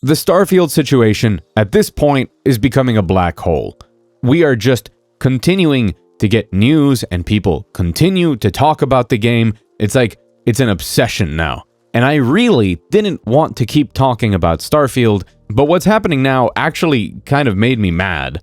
The Starfield situation at this point is becoming a black hole. We are just continuing to get news and people continue to talk about the game. It's like it's an obsession now. And I really didn't want to keep talking about Starfield, but what's happening now actually kind of made me mad.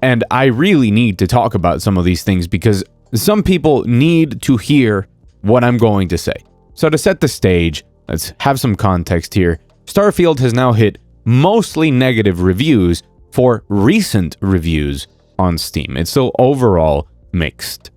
And I really need to talk about some of these things because some people need to hear what I'm going to say. So to set the stage, let's have some context here. Starfield has now hit mostly negative reviews for recent reviews on Steam. It's still overall mixed.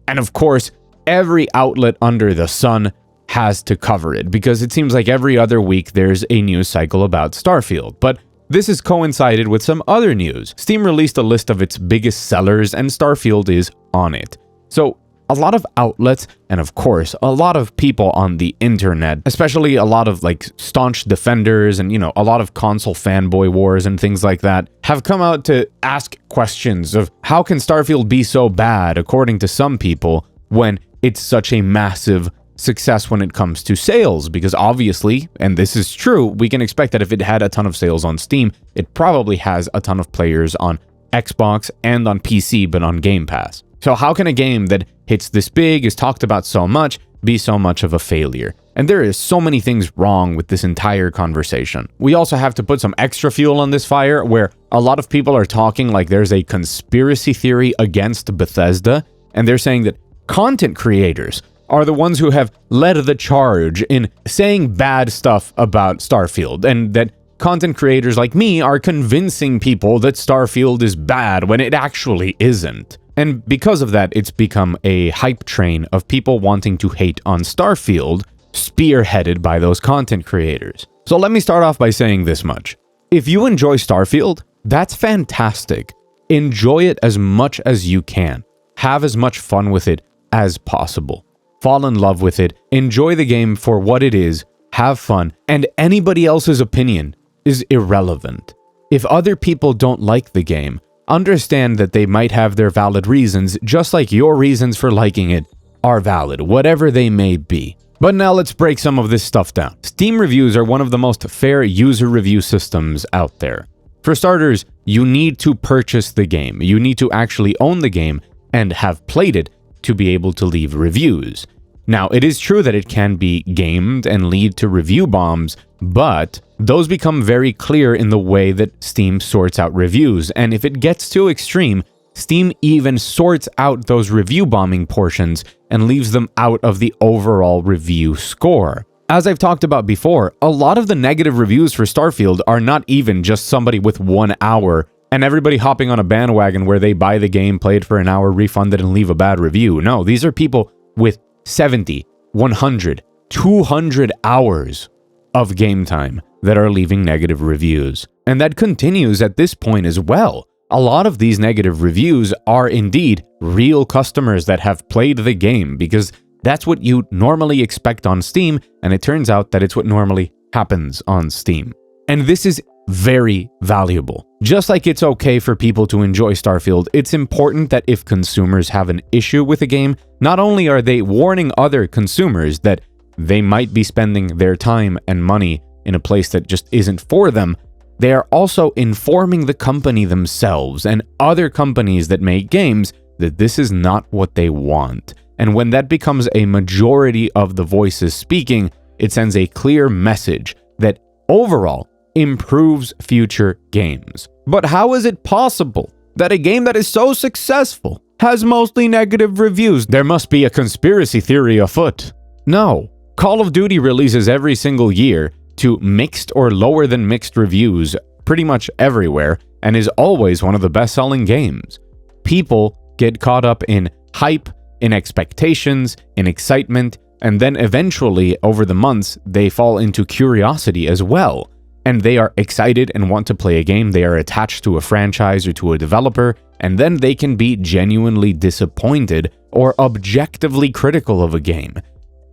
And of course, every outlet under the sun has to cover it because it seems like every other week there's a news cycle about Starfield. But this has coincided with some other news. Steam released a list of its biggest sellers and Starfield is on it. So a lot of outlets and of course a lot of people on the internet, especially a lot of like staunch defenders and a lot of console fanboy wars and things like that, have come out to ask questions of how can Starfield be so bad according to some people when it's such a massive success when it comes to sales, because obviously, and this is true, we can expect that if it had a ton of sales on Steam, it probably has a ton of players on Xbox and on PC, but on Game Pass. So how can a game that hits this big, is talked about so much, be so much of a failure? And there is so many things wrong with this entire conversation. We also have to put some extra fuel on this fire, where a lot of people are talking like there's a conspiracy theory against Bethesda, and they're saying that content creators are the ones who have led the charge in saying bad stuff about Starfield, and that content creators like me are convincing people that Starfield is bad when it actually isn't. And because of that, it's become a hype train of people wanting to hate on Starfield, spearheaded by those content creators. So let me start off by saying this much. If you enjoy Starfield, that's fantastic. Enjoy it as much as you can. Have as much fun with it as possible. Fall in love with it, enjoy the game for what it is, have fun, and anybody else's opinion is irrelevant. If other people don't like the game, understand that they might have their valid reasons, just like your reasons for liking it are valid, whatever they may be. But now let's break some of this stuff down. Steam reviews are one of the most fair user review systems out there. For starters, you need to purchase the game. You need to actually own the game and have played it to be able to leave reviews. Now, it is true that it can be gamed and lead to review bombs, but those become very clear in the way that Steam sorts out reviews, and if it gets too extreme, Steam even sorts out those review bombing portions and leaves them out of the overall review score. As I've talked about before, a lot of the negative reviews for Starfield are not even just somebody with 1 hour and everybody hopping on a bandwagon where they buy the game, play it for an hour, refund it, and leave a bad review. No, these are people with 70, 100, 200 hours of game time that are leaving negative reviews. And that continues at this point as well. A lot of these negative reviews are indeed real customers that have played the game, because that's what you normally expect on Steam, and it turns out that it's what normally happens on Steam. And this is very valuable. Just like it's okay for people to enjoy Starfield, it's important that if consumers have an issue with a game, not only are they warning other consumers that they might be spending their time and money in a place that just isn't for them, they are also informing the company themselves and other companies that make games that this is not what they want. And when that becomes a majority of the voices speaking, it sends a clear message that overall improves future games. But how is it possible that a game that is so successful has mostly negative reviews? There must be a conspiracy theory afoot. No. Call of Duty releases every single year to mixed or lower than mixed reviews pretty much everywhere and is always one of the best-selling games. People get caught up in hype, in expectations, in excitement, and then eventually, over the months, they fall into curiosity as well. And they are excited and want to play a game, they are attached to a franchise or to a developer, and then they can be genuinely disappointed or objectively critical of a game.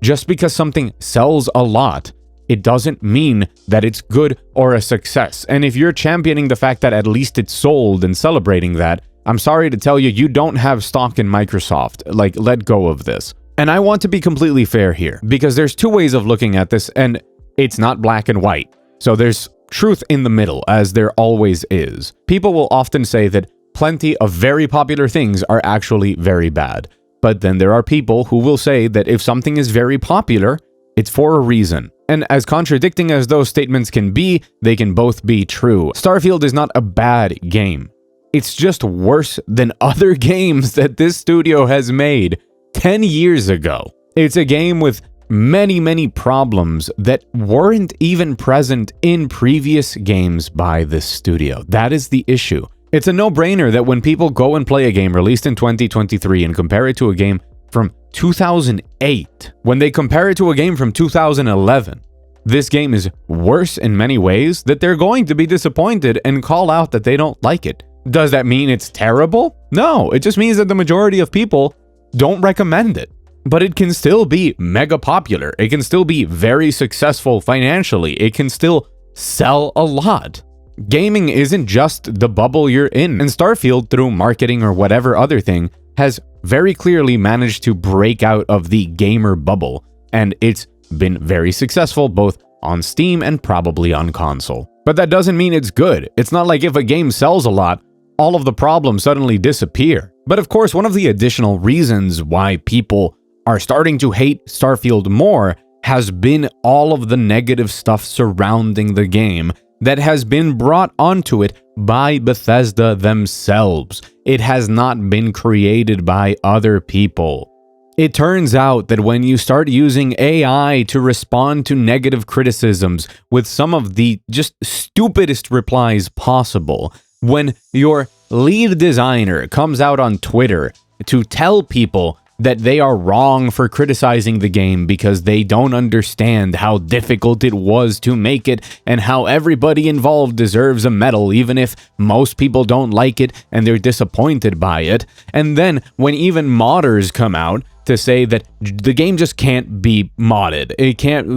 Just because something sells a lot, it doesn't mean that it's good or a success. And if you're championing the fact that at least it's sold and celebrating that, I'm sorry to tell you, you don't have stock in Microsoft. Like, let go of this. And I want to be completely fair here, because there's two ways of looking at this, and it's not black and white. So there's truth in the middle, as there always is. People will often say that plenty of very popular things are actually very bad. But then there are people who will say that if something is very popular, it's for a reason. And as contradicting as those statements can be, they can both be true. Starfield is not a bad game. It's just worse than other games that this studio has made 10 years ago. It's a game with many problems that weren't even present in previous games by this studio. That is the issue. It's a no-brainer that when people go and play a game released in 2023 and compare it to a game from 2008, when they compare it to a game from 2011, this game is worse in many ways, that they're going to be disappointed and call out that they don't like it. Does that mean it's terrible? No, it just means that the majority of people don't recommend it. But it can still be mega popular. It can still be very successful financially. It can still sell a lot. Gaming isn't just the bubble you're in, and Starfield, through marketing or whatever other thing, has very clearly managed to break out of the gamer bubble, and it's been very successful both on Steam and probably on console. But that doesn't mean it's good. It's not like if a game sells a lot, all of the problems suddenly disappear. But of course, one of the additional reasons why people are starting to hate Starfield more has been all of the negative stuff surrounding the game that has been brought onto it by Bethesda themselves. It has not been created by other people. It turns out that when you start using AI to respond to negative criticisms with some of the just stupidest replies possible, when your lead designer comes out on Twitter to tell people that they are wrong for criticizing the game because they don't understand how difficult it was to make it and how everybody involved deserves a medal even if most people don't like it and they're disappointed by it. And then when even modders come out to say that the game just can't be modded,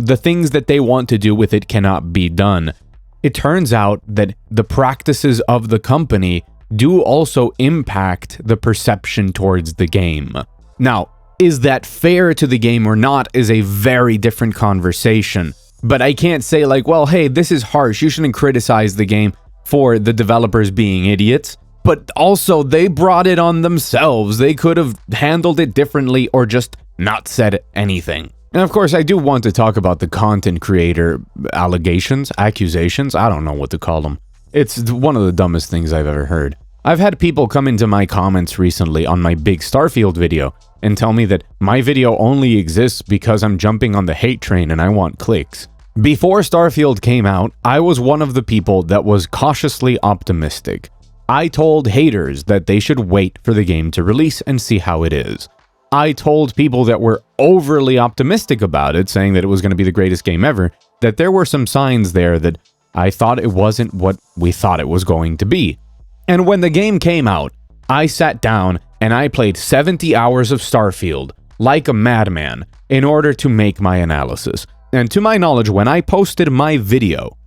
the things that they want to do with it cannot be done. It turns out that the practices of the company do also impact the perception towards the game. Now, is that fair to the game or not is a very different conversation. But I can't say like, well, hey, this is harsh. You shouldn't criticize the game for the developers being idiots. But also, they brought it on themselves. They could have handled it differently or just not said anything. And of course, I do want to talk about the content creator accusations. I don't know what to call them. It's one of the dumbest things I've ever heard. I've had people come into my comments recently on my big Starfield video and tell me that my video only exists because I'm jumping on the hate train and I want clicks. Before Starfield came out, I was one of the people that was cautiously optimistic. I told haters that they should wait for the game to release and see how it is. I told people that were overly optimistic about it, saying that it was going to be the greatest game ever, that there were some signs there that I thought it wasn't what we thought it was going to be. And when the game came out, I sat down and I played 70 hours of Starfield like a madman in order to make my analysis. And to my knowledge, when I posted my video,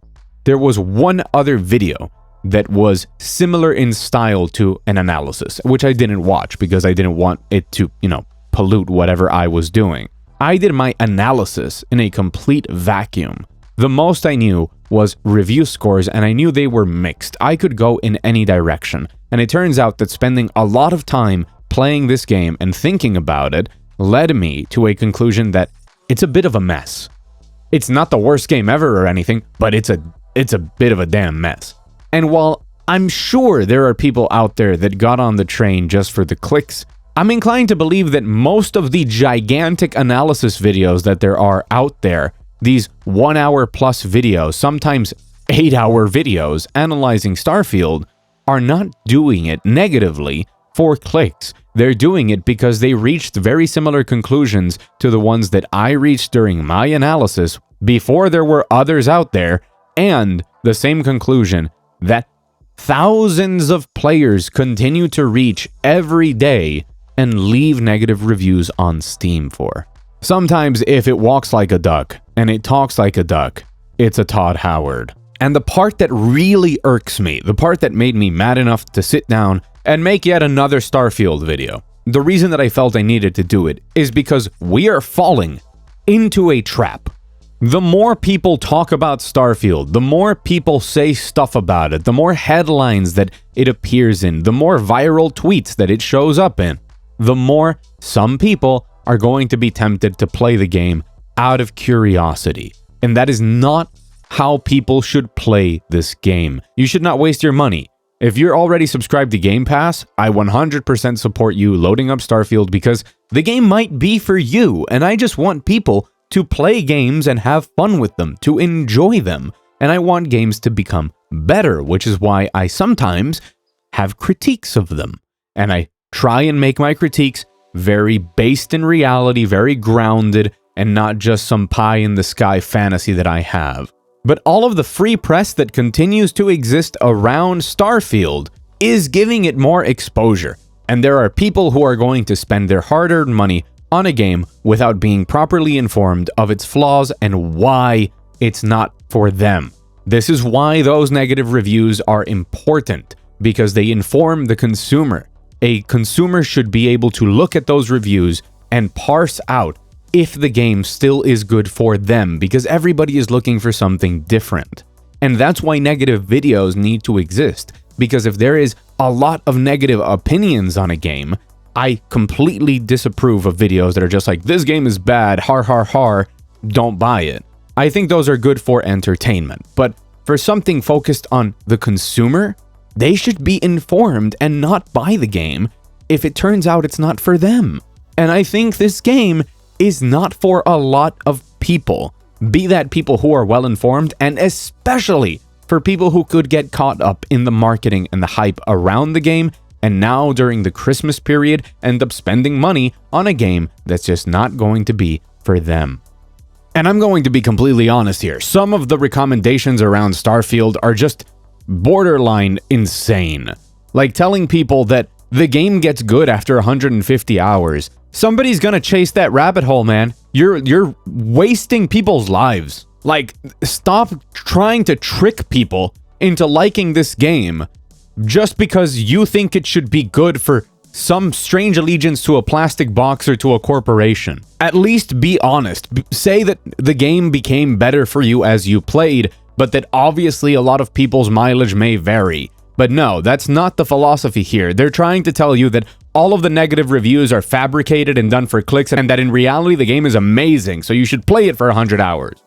there was one other video that was similar in style to an analysis, which I didn't watch because I didn't want it to, pollute whatever I was doing. I did my analysis in a complete vacuum. The most I knew was review scores, and I knew they were mixed. I could go in any direction. And it turns out that spending a lot of time playing this game and thinking about it led me to a conclusion that it's a bit of a mess. It's not the worst game ever or anything, but it's a bit of a damn mess. And while I'm sure there are people out there that got on the train just for the clicks, I'm inclined to believe that most of the gigantic analysis videos that there are out there, these 1 hour plus videos, sometimes 8 hour videos analyzing Starfield, are not doing it negatively for clicks. They're doing it because they reached very similar conclusions to the ones that I reached during my analysis before there were others out there, and the same conclusion that thousands of players continue to reach every day and leave negative reviews on Steam for. Sometimes if it walks like a duck and it talks like a duck, it's a Todd Howard. And the part that really irks me, the part that made me mad enough to sit down and make yet another Starfield video, the reason that I felt I needed to do it is because we are falling into a trap The more people talk about Starfield, the more people say stuff about it, the more headlines that it appears in, the more viral tweets that it shows up in, the more some people are going to be tempted to play the game out of curiosity. And that is not how people should play this game. You should not waste your money. If you're already subscribed to Game Pass, I 100% support you loading up Starfield because the game might be for you, and I just want people to play games and have fun with them, to enjoy them. And I want games to become better, which is why I sometimes have critiques of them. And I try and make my critiques very based in reality, very grounded, and not just some pie-in-the-sky fantasy that I have. But all of the free press that continues to exist around Starfield is giving it more exposure. And there are people who are going to spend their hard-earned money on a game without being properly informed of its flaws and why it's not for them. This is why those negative reviews are important, because they inform the consumer. A consumer should be able to look at those reviews and parse out if the game still is good for them, because everybody is looking for something different. And that's why negative videos need to exist, because if there is a lot of negative opinions on a game, I completely disapprove of videos that are just like, this game is bad, har har har, don't buy it. I think those are good for entertainment, but for something focused on the consumer, they should be informed and not buy the game if it turns out it's not for them. And I think this game is not for a lot of people, be that people who are well informed, and especially for people who could get caught up in the marketing and the hype around the game, and now during the Christmas period end up spending money on a game that's just not going to be for them. And I'm going to be completely honest here. Some of the recommendations around Starfield are just borderline insane. Like telling people that the game gets good after 150 hours. Somebody's gonna chase that rabbit hole, man. You're wasting people's lives. Like, stop trying to trick people into liking this game just because you think it should be good for some strange allegiance to a plastic box or to a corporation. At least be honest. Say that the game became better for you as you played, but that obviously a lot of people's mileage may vary. But no, that's not the philosophy here. They're trying to tell you that all of the negative reviews are fabricated and done for clicks, and that in reality the game is amazing, so you should play it for 100 hours.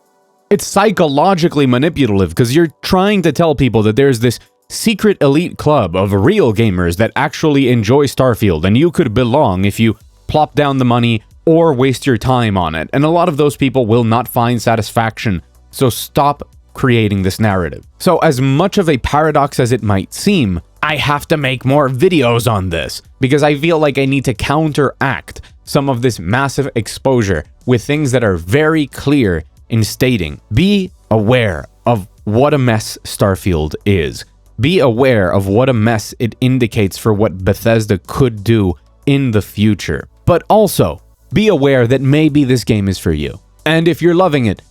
It's psychologically manipulative because you're trying to tell people that there's this secret elite club of real gamers that actually enjoy Starfield, and you could belong if you plop down the money or waste your time on it. And a lot of those people will not find satisfaction, so stop creating this narrative. So as much of a paradox as it might seem, I have to make more videos on this because I feel like I need to counteract some of this massive exposure with things that are very clear in stating, be aware of what a mess Starfield is. Be aware of what a mess it indicates for what Bethesda could do in the future. But also, be aware that maybe this game is for you. And if you're loving it,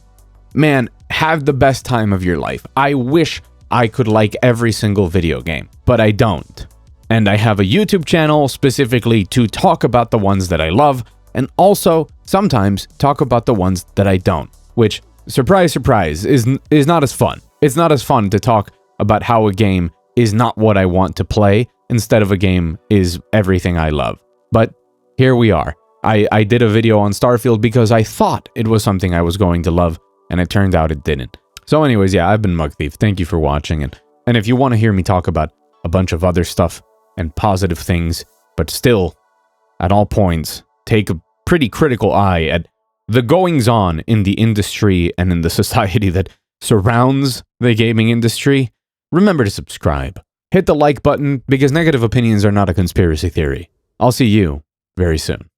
man, have the best time of your life. I wish I could like every single video game, but I don't. And I have a YouTube channel specifically to talk about the ones that I love, and also sometimes talk about the ones that I don't, which, surprise, surprise, is not as fun. It's not as fun to talk about how a game is not what I want to play instead of a game is everything I love. But here we are. I did a video on Starfield because I thought it was something I was going to love, and it turned out it didn't. So anyways, yeah, I've been Mugthief. Thank you for watching, and if you want to hear me talk about a bunch of other stuff and positive things, but still, at all points, take a pretty critical eye at the goings-on in the industry and in the society that surrounds the gaming industry, remember to subscribe. Hit the like button because negative opinions are not a conspiracy theory. I'll see you very soon.